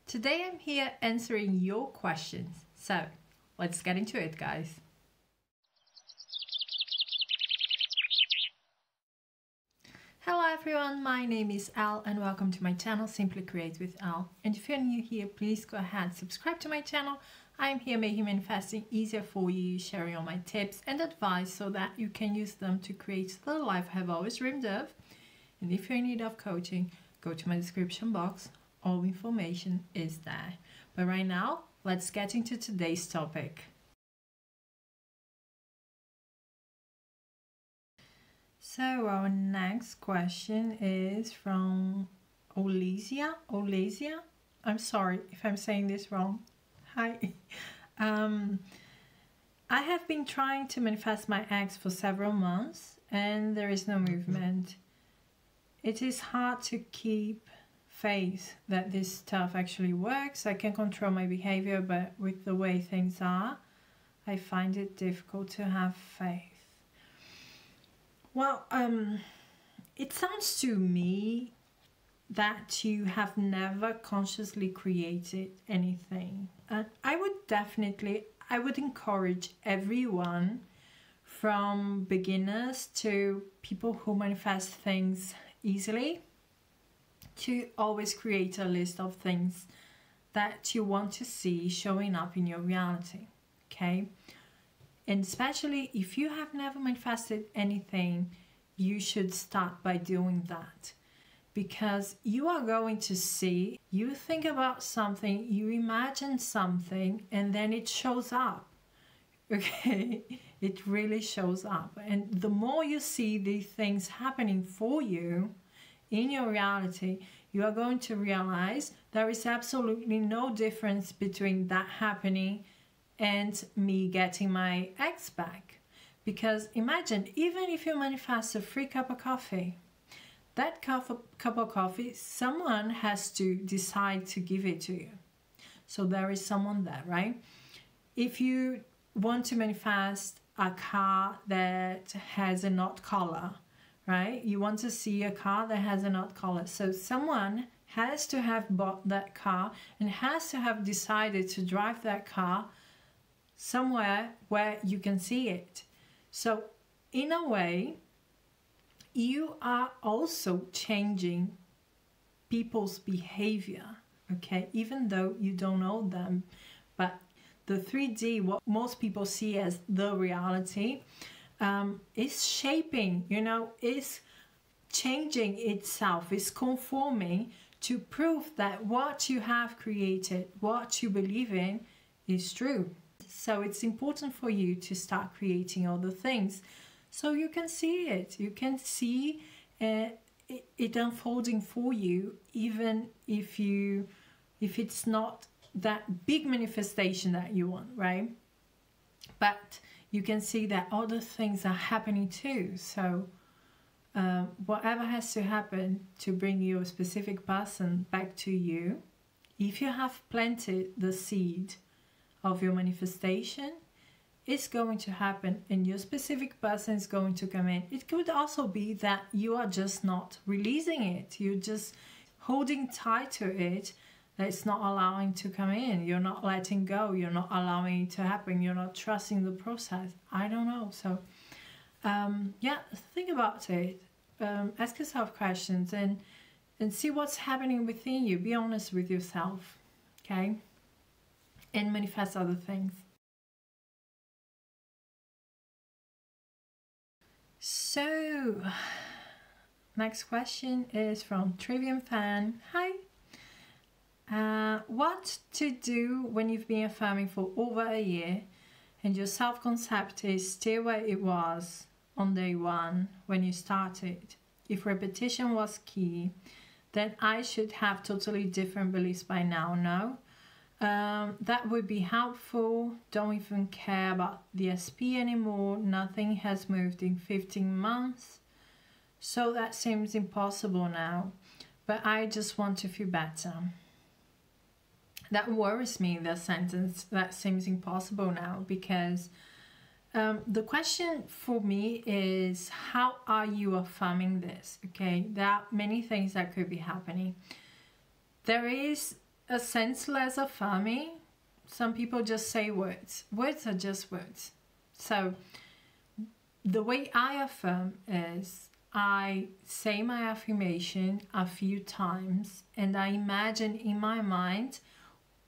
Today I'm here answering your questions. So let's get into it, guys. Hello everyone, my name is Elle and welcome to my channel Simply Create with Elle. And if you're new here, please go ahead, subscribe to my channel. I'm here making manifesting easier for you, sharing all my tips and advice so that you can use them to create the life I have always dreamed of. And if you're in need of coaching, go to my description box. All information is there. But right now, let's get into today's topic. So our next question is from Olesia. I'm sorry if I'm saying this wrong. Hi. I have been trying to manifest my ex for several months and there is no movement. It is hard to keep faith that this stuff actually works. I can control my behavior, but with the way things are, I find it difficult to have faith. Well, it sounds to me that you have never consciously created anything. And I would encourage everyone from beginners to people who manifest things easily to always create a list of things that you want to see showing up in your reality, okay? And especially if you have never manifested anything, you should start by doing that. Because you are going to see, you think about something, you imagine something, and then it shows up, okay? It really shows up. And the more you see these things happening for you, in your reality, you are going to realize there is absolutely no difference between that happening and me getting my ex back. Because imagine, even if you manifest a free cup of coffee, that cup of coffee, someone has to decide to give it to you. So there is someone there, right? If you want to manifest a car that has a knot collar, right? You want to see a car that has a knot collar. So someone has to have bought that car and has to have decided to drive that car somewhere where you can see it. So in a way, you are also changing people's behavior, okay? Even though you don't know them, but the 3D, what most people see as the reality, is shaping, is changing itself, is conforming to prove that what you have created, what you believe in is true. So it's important for you to start creating other things so you can see it. You can see it unfolding for you, even if it's not that big manifestation that you want, right? But you can see that other things are happening too. So whatever has to happen to bring your specific person back to you, if you have planted the seed of your manifestation, it's going to happen and your specific person is going to come in. It could also be that you are just not releasing it. You're just holding tight to it. That's not allowing to come in. You're not letting go. You're not allowing it to happen. You're not trusting the process. I don't know. So, yeah, think about it. Ask yourself questions and see what's happening within you. Be honest with yourself, okay? And manifest other things. So, next question is from Trivium Fan. Hi. What to do when you've been affirming for over a year and your self-concept is still where it was on day one when you started? If repetition was key, then I should have totally different beliefs by now, no? That would be helpful. Don't even care about the SP anymore. Nothing has moved in 15 months. So that seems impossible now, but I just want to feel better. That worries me, the sentence, that seems impossible now, because the question for me is, how are you affirming this? Okay, there are many things that could be happening. There is a senseless affirming. Some people just say words. Words are just words. So the way I affirm is I say my affirmation a few times and I imagine in my mind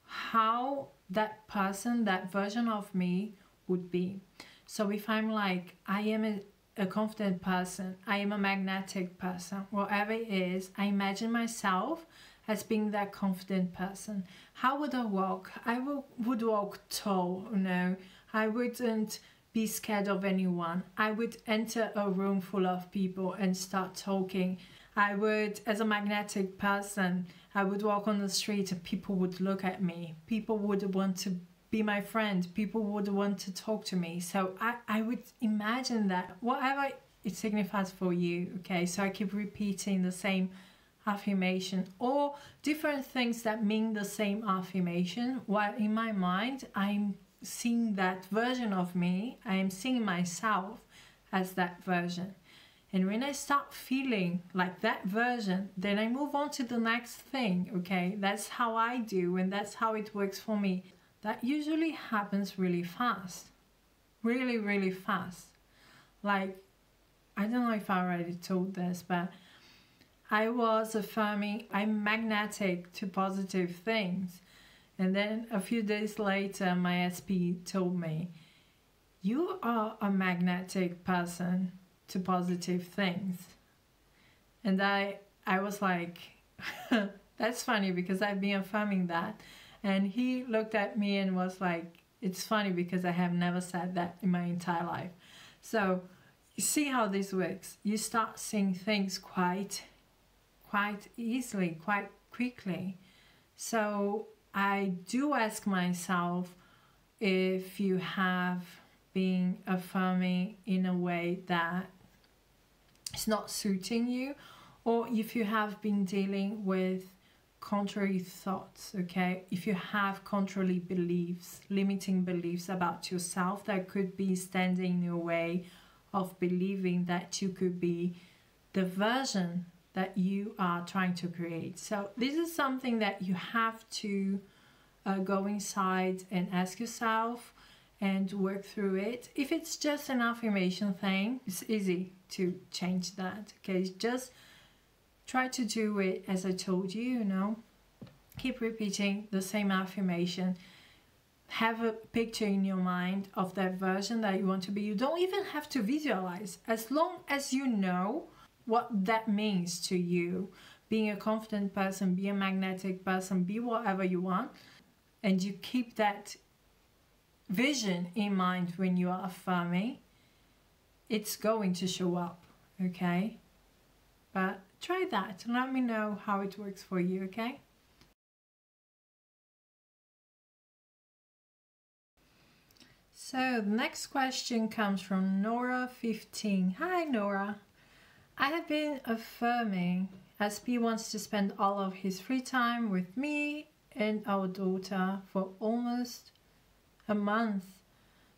how that person, that version of me would be. So if I'm like, I am a confident person, I am a magnetic person, whatever it is, I imagine myself as being that confident person. How would I walk? I would walk tall, you know. I wouldn't be scared of anyone. I would enter a room full of people and start talking. I would, as a magnetic person, I would walk on the street and people would look at me. People would want to be my friend. People would want to talk to me. So I would imagine that, whatever it signifies for you, okay? So I keep repeating the same affirmation or different things that mean the same affirmation, while in my mind I'm seeing that version of me. I am seeing myself as that version. And when I start feeling like that version, then I move on to the next thing, okay? That's how I do, and that's how it works for me. That usually happens really fast. Really, really fast. Like, I don't know if I already told this, but I was affirming I'm magnetic to positive things. And then a few days later, my SP told me, you are a magnetic person to positive things. And I was like, that's funny because I've been affirming that. And he looked at me and was like, it's funny because I have never said that in my entire life. So you see how this works. You start seeing things quite easily, quite quickly. So I do ask myself if you have been affirming in a way that is not suiting you, or if you have been dealing with contrary thoughts, okay? If you have contrary beliefs, limiting beliefs about yourself that could be standing in your way of believing that you could be the version that you are trying to create. So this is something that you have to go inside and ask yourself and work through it. If it's just an affirmation thing, it's easy to change that, okay? Just try to do it as I told you, you know. Keep repeating the same affirmation. Have a picture in your mind of that version that you want to be. You don't even have to visualize. As long as you know what that means to you, being a confident person, be a magnetic person, be whatever you want, and you keep that vision in mind when you are affirming, it's going to show up, okay? But try that and let me know how it works for you, okay? So the next question comes from Nora15. Hi Nora. I have been affirming SP wants to spend all of his free time with me and our daughter for almost a month,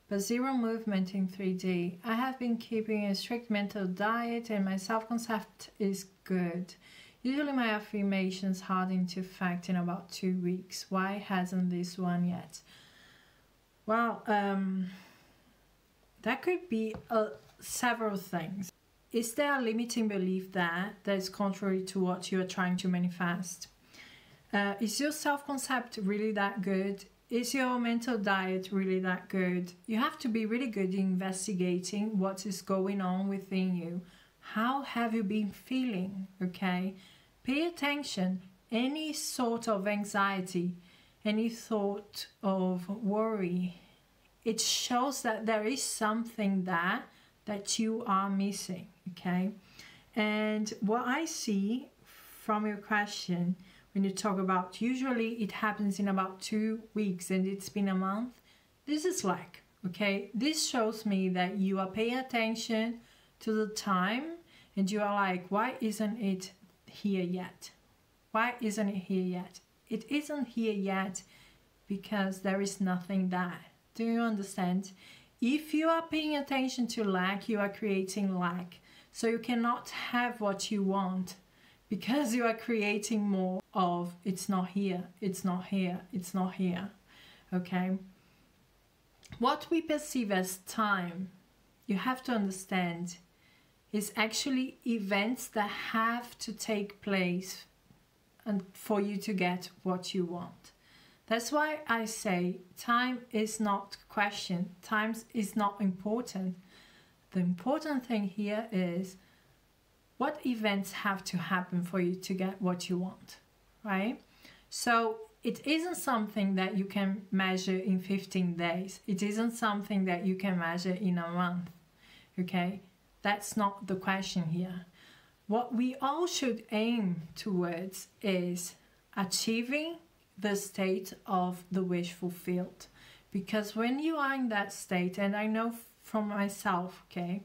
but zero movement in 3D. I have been keeping a strict mental diet and my self-concept is good. Usually my affirmations hard into fact in about 2 weeks. Why hasn't this one yet? Well, that could be several things. Is there a limiting belief that is contrary to what you are trying to manifest? Is your self-concept really that good? Is your mental diet really that good? You have to be really good in investigating what is going on within you. How have you been feeling, okay? Pay attention. Any sort of anxiety, any thought of worry, it shows that there is something there that you are missing, okay? And what I see from your question, when you talk about usually it happens in about 2 weeks and it's been a month, this is like, okay? This shows me that you are paying attention to the time and you are like, why isn't it here yet? Why isn't it here yet? It isn't here yet because there is nothing there. Do you understand? If you are paying attention to lack, you are creating lack. So you cannot have what you want because you are creating more of it's not here, it's not here, it's not here, okay? What we perceive as time, you have to understand, is actually events that have to take place and for you to get what you want. That's why I say time is not question, time is not important. The important thing here is what events have to happen for you to get what you want, right? So it isn't something that you can measure in 15 days. It isn't something that you can measure in a month, okay? That's not the question here. What we all should aim towards is achieving the state of the wish fulfilled. Because when you are in that state, and I know from myself, okay,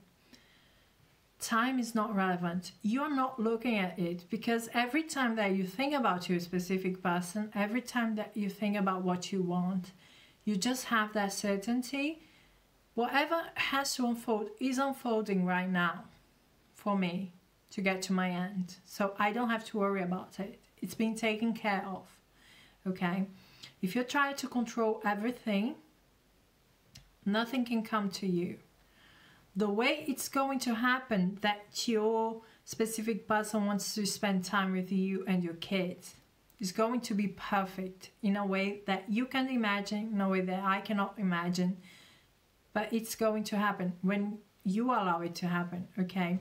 time is not relevant. You're not looking at it because every time that you think about your specific person, every time that you think about what you want, you just have that certainty. Whatever has to unfold is unfolding right now for me to get to my end. So I don't have to worry about it. It's been taken care of, okay? If you try to control everything, nothing can come to you. The way it's going to happen that your specific person wants to spend time with you and your kids is going to be perfect in a way that you can imagine, in a way that I cannot imagine, but it's going to happen when you allow it to happen, okay?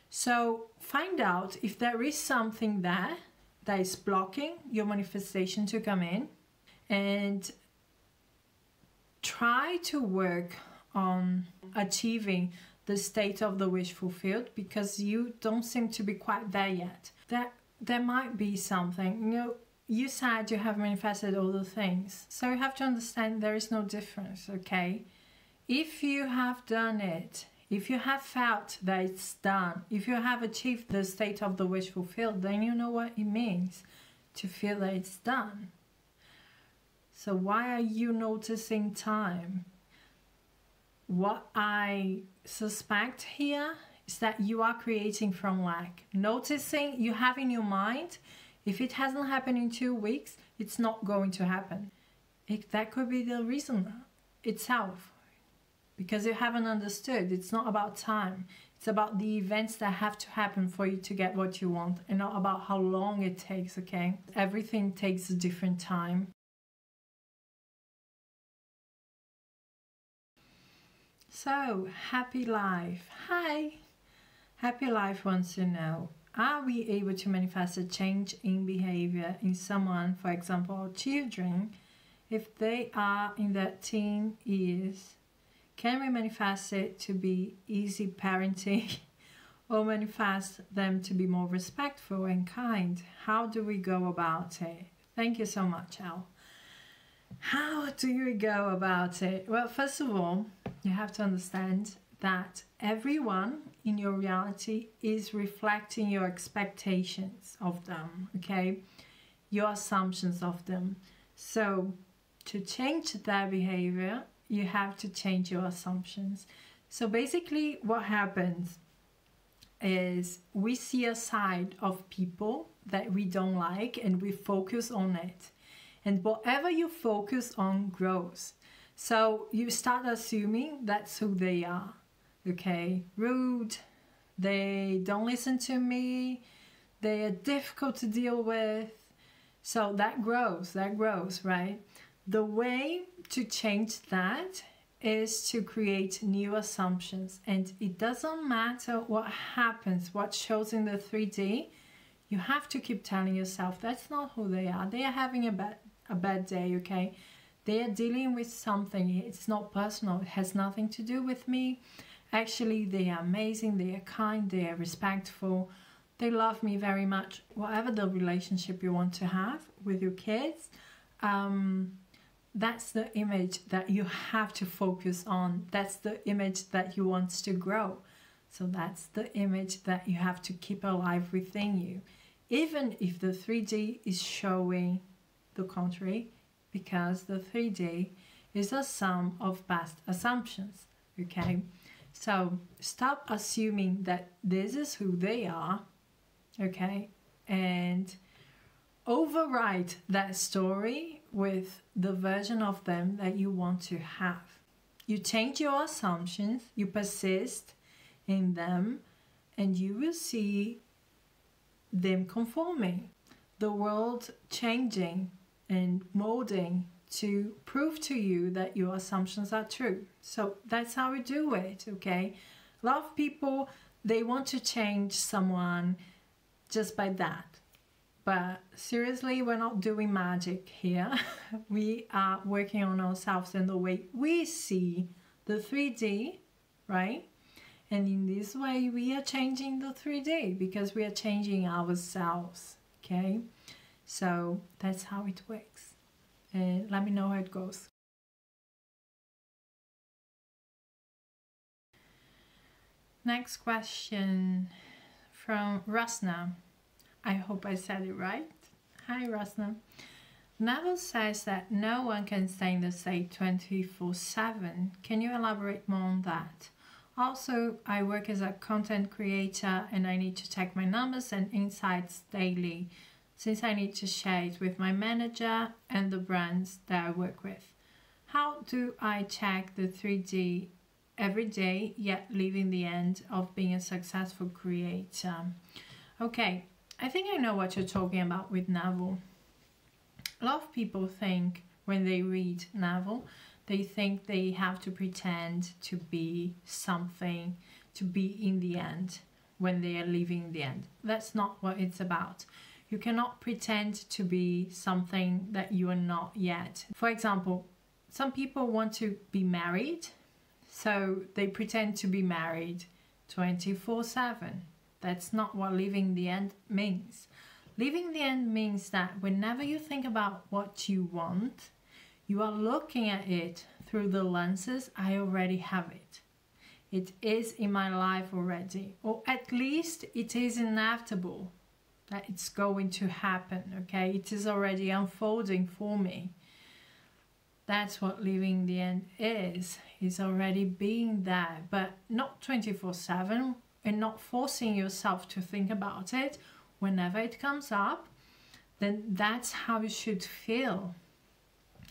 So find out if there is something there that is blocking your manifestation to come in, and try to work on achieving the state of the wish fulfilled, because you don't seem to be quite there yet. There might be something, you know, you said you have manifested all the things, so you have to understand there is no difference, okay? If you have done it, if you have felt that it's done, if you have achieved the state of the wish fulfilled, then you know what it means to feel that it's done. So why are you noticing time? What I suspect here is that you are creating from lack. Noticing you have in your mind, if it hasn't happened in 2 weeks, it's not going to happen. That could be the reason itself. Because you haven't understood. It's not about time. It's about the events that have to happen for you to get what you want, and not about how long it takes, okay? Everything takes a different time. So, Happy Life. Hi! Happy Life wants to know, are we able to manifest a change in behavior in someone, for example, children, if they are in their teen years? Can we manifest it to be easy parenting or manifest them to be more respectful and kind? How do we go about it? Thank you so much, Elle. How do you go about it? Well, first of all, you have to understand that everyone in your reality is reflecting your expectations of them, okay? Your assumptions of them. So to change their behavior, you have to change your assumptions. So basically what happens is we see a side of people that we don't like and we focus on it. And whatever you focus on grows. So you start assuming that's who they are. Okay, rude, they don't listen to me, they are difficult to deal with. So that grows, right? The way to change that is to create new assumptions, and it doesn't matter what happens, what shows in the 3D, you have to keep telling yourself that's not who they are. They are having a bad day, okay? They are dealing with something. It's not personal. It has nothing to do with me. Actually, they are amazing. They are kind. They are respectful. They love me very much. Whatever the relationship you want to have with your kids, that's the image that you have to focus on. That's the image that you want to grow. So that's the image that you have to keep alive within you. Even if the 3D is showing the contrary, because the 3D is a sum of past assumptions, okay? So stop assuming that this is who they are, okay? and overwrite that story with the version of them that you want to have. You change your assumptions, you persist in them, and you will see them conforming, the world changing and molding to prove to you that your assumptions are true. So that's how we do it, okay? A lot of people, they want to change someone just by that. But seriously, we're not doing magic here. We are working on ourselves in the way we see the 3D, right? And in this way, we are changing the 3D because we are changing ourselves, okay? So that's how it works. And let me know how it goes. Next question from Rasna. I hope I said it right. Hi, Rasna. Neville says that no one can stay in the state 24/7. Can you elaborate more on that? Also, I work as a content creator and I need to check my numbers and insights daily, since I need to share it with my manager and the brands that I work with. How do I check the 3D every day, yet leaving the end of being a successful creator? Okay, I think I know what you're talking about with Neville. A lot of people think when they read Neville, they think they have to pretend to be something, to be in the end, when they are leaving the end. That's not what it's about. You cannot pretend to be something that you are not yet. For example, some people want to be married, so they pretend to be married 24/7. That's not what leaving the end means. Leaving the end means that whenever you think about what you want, you are looking at it through the lenses, I already have it. It is in my life already, or at least it is inevitable that it's going to happen, okay? It is already unfolding for me. That's what leaving the end is already being there, but not 24/7, and not forcing yourself to think about it. Whenever it comes up, then that's how you should feel.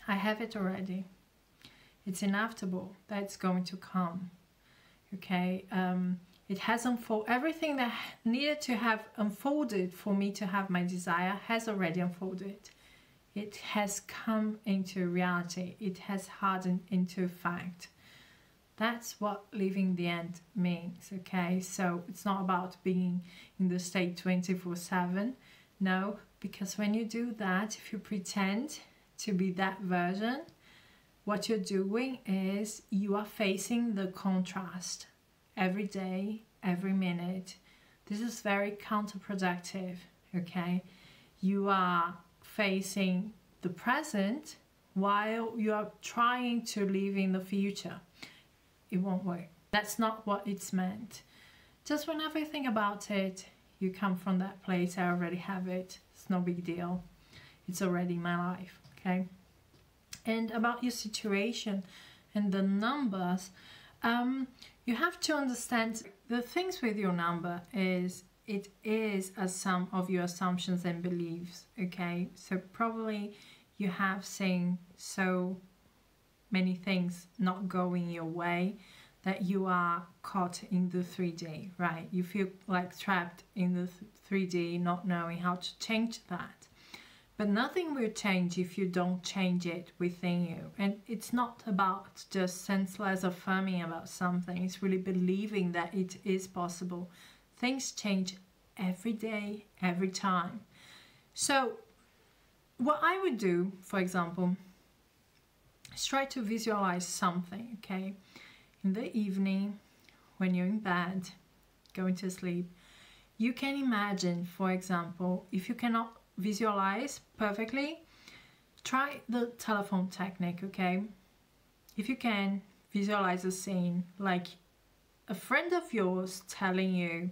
I have it already. It's inevitable that it's going to come, okay? It has unfolded. Everything that needed to have unfolded for me to have my desire has already unfolded. It has come into reality. It has hardened into fact. That's what leaving the end means, okay? So it's not about being in the state 24/7. No, because when you do that, if you pretend to be that version, what you're doing is you are facing the contrast every day, every minute. This is very counterproductive, okay? You are facing the present while you are trying to live in the future. It won't work. That's not what it's meant. Just whenever you think about it, you come from that place, I already have it. It's no big deal. It's already my life, okay? And about your situation and the numbers, you have to understand the things with your number is it is a sum of your assumptions and beliefs, okay? So probably you have seen so many things not going your way that you are caught in the 3D, right? You feel like trapped in the 3D, not knowing how to change that. But nothing will change if you don't change it within you. And it's not about just senseless affirming about something. It's really believing that it is possible. Things change every day, every time. So what I would do, for example, is try to visualize something, okay? In the evening, when you're in bed, going to sleep, you can imagine, for example, if you cannot visualize perfectly, try the telephone technique, okay? If you can, visualize a scene like a friend of yours telling you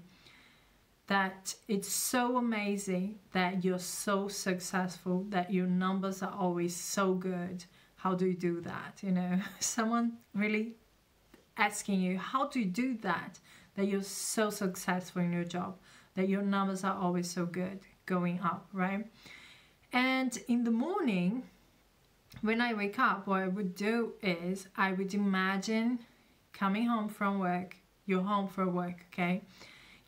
that it's so amazing, that you're so successful, that your numbers are always so good. How do you do that? You know, someone really asking you, how do you do that? That you're so successful in your job, that your numbers are always so good. going up, right? And in the morning, when I wake up, what I would do is I would imagine coming home from work. You're home from work, okay?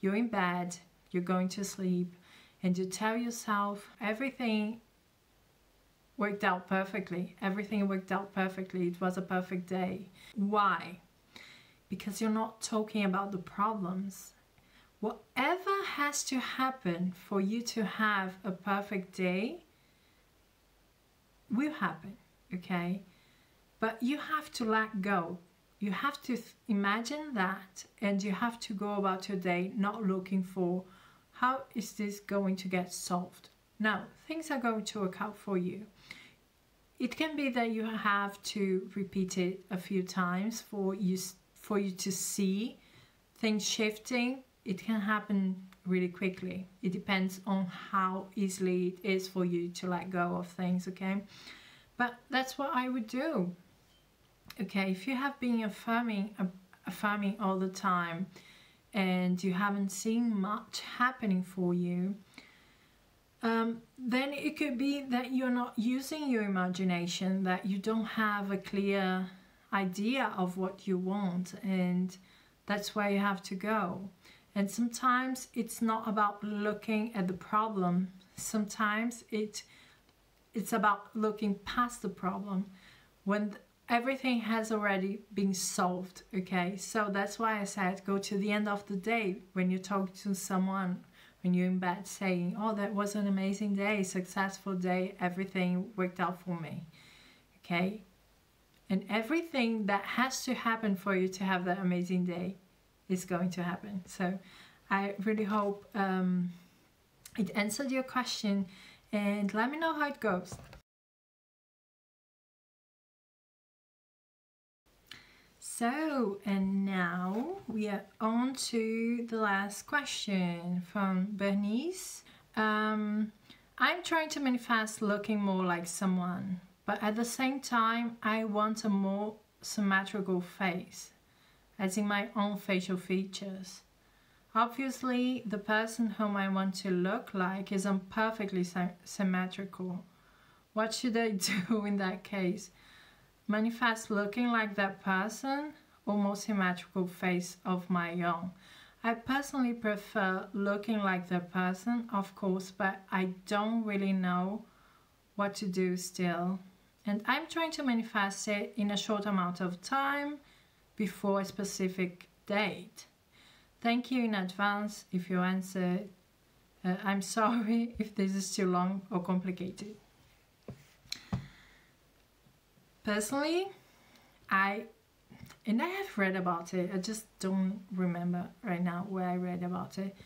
You're in bed, you're going to sleep, and you tell yourself everything worked out perfectly. Everything worked out perfectly. It was a perfect day. Why? Because you're not talking about the problems. Whatever has to happen for you to have a perfect day will happen, okay? But you have to let go. You have to imagine that, and you have to go about your day not looking for how is this going to get solved. No, things are going to work out for you. It can be that you have to repeat it a few times for you to see things shifting. It can happen really quickly. It depends on how easily it is for you to let go of things, okay? But that's what I would do. Okay, if you have been affirming all the time and you haven't seen much happening for you, then it could be that you're not using your imagination, that you don't have a clear idea of what you want, and that's where you have to go. And sometimes it's not about looking at the problem. Sometimes it's about looking past the problem when everything has already been solved, okay? So that's why I said go to the end of the day when you talk to someone, when you're in bed, saying, oh, that was an amazing day, successful day, everything worked out for me, okay? And everything that has to happen for you to have that amazing day is going to happen. So I really hope it answered your question, and let me know how it goes. So, and now we are on to the last question from Bernice. I'm trying to manifest looking more like someone, but at the same time, I want a more symmetrical face, as in my own facial features. Obviously, the person whom I want to look like isn't perfectly symmetrical. What should I do in that case? Manifest looking like that person or more symmetrical face of my own? I personally prefer looking like that person, of course, but I don't really know what to do still. And I'm trying to manifest it in a short amount of time before a specific date. Thank you in advance if you answer. I'm sorry if this is too long or complicated. Personally, I have read about it. I just don't remember right now where I read about it.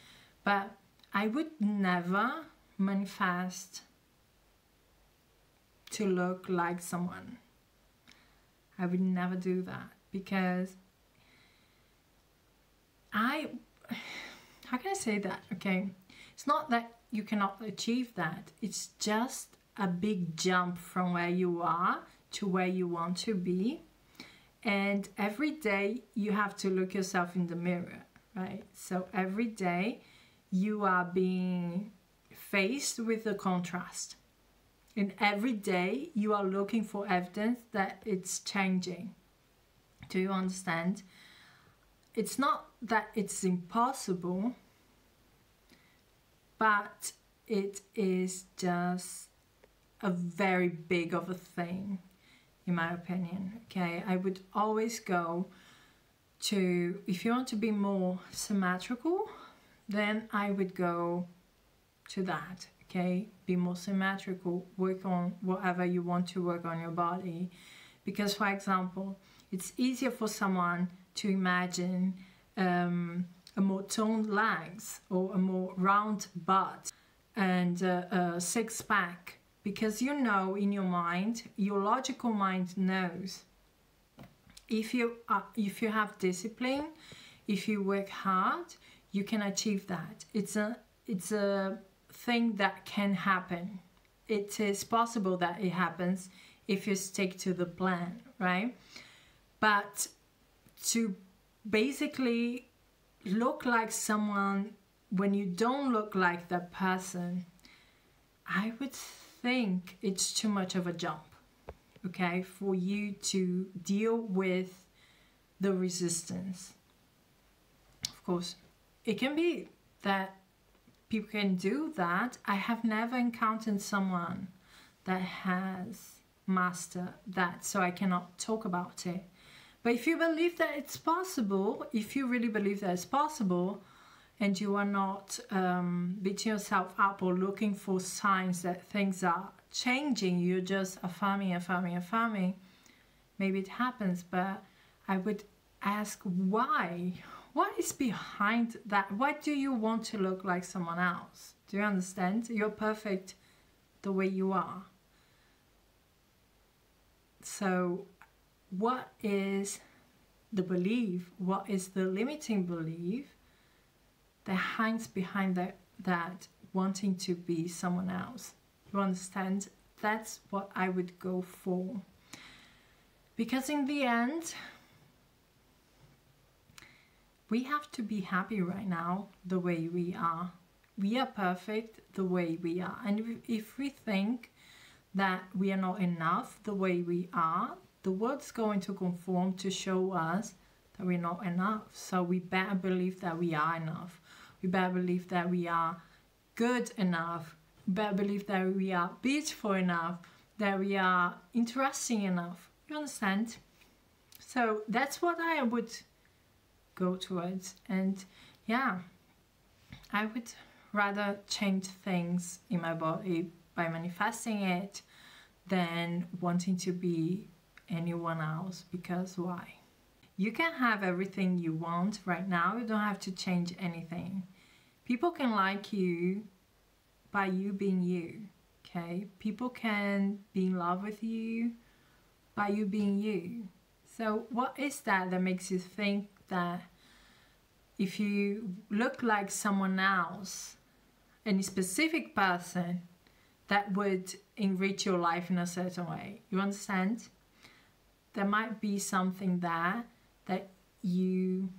But I would never manifest to look like someone. I would never do that, because how can I say that? Okay, it's not that you cannot achieve that. It's just a big jump from where you are to where you want to be, and every day you have to look yourself in the mirror, right? So every day you are being faced with the contrast, and every day you are looking for evidence that it's changing. Do you understand? It's not that it's impossible, but it is just a very big of a thing, in my opinion, okay? I would always go to, if you want to be more symmetrical, then I would go to that, okay? Be more symmetrical, work on whatever you want to work on your body. Because, for example, it's easier for someone to imagine a more toned legs or a more round butt and a six-pack, because you know in your mind, your logical mind knows, if you have discipline, if you work hard, you can achieve that. It's a thing that can happen. It is possible that it happens if you stick to the plan, right? But to basically look like someone when you don't look like that person, I would think it's too much of a jump, okay, for you to deal with the resistance. Of course, it can be that people can do that. I have never encountered someone that has mastered that, so I cannot talk about it. But if you believe that it's possible, if you really believe that it's possible, and you are not beating yourself up or looking for signs that things are changing, you're just affirming, affirming, affirming, maybe it happens. But I would ask why? What is behind that? Why do you want to look like someone else? Do you understand? You're perfect the way you are. So what is the belief? What is the limiting belief that hangs behind that wanting to be someone else? You understand? That's what I would go for. Because in the end, we have to be happy right now the way we are. We are perfect the way we are. And if we think that we are not enough the way we are, the world's going to conform to show us that we're not enough. So we better believe that we are enough. We better believe that we are good enough. We better believe that we are beautiful enough, that we are interesting enough. You understand? So that's what I would go towards. And yeah, I would rather change things in my body by manifesting it than wanting to be anyone else. Because why? You can have everything you want right now. You don't have to change anything. People can like you by you being you, okay? People can be in love with you by you being you. So what is that makes you think that if you look like someone else, any specific person, that would enrich your life in a certain way? You understand? There might be something there that you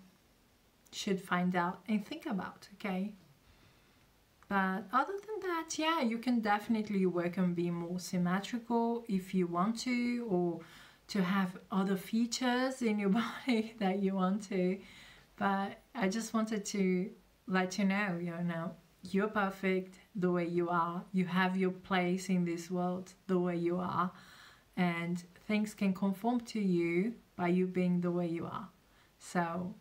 should find out and think about, okay? But other than that, yeah, you can definitely work on being more symmetrical if you want to, or to have other features in your body that you want to. But I just wanted to let you know, you're perfect the way you are. You have your place in this world the way you are. And things can conform to you by you being the way you are. So,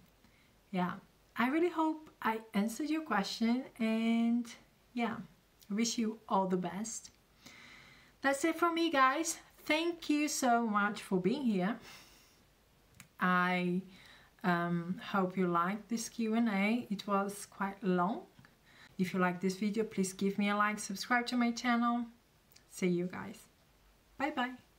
yeah, I really hope I answered your question. And yeah, I wish you all the best. That's it from me, guys. Thank you so much for being here. I hope you liked this Q&A. It was quite long. If you like this video, please give me a like, subscribe to my channel. See you guys. Bye bye.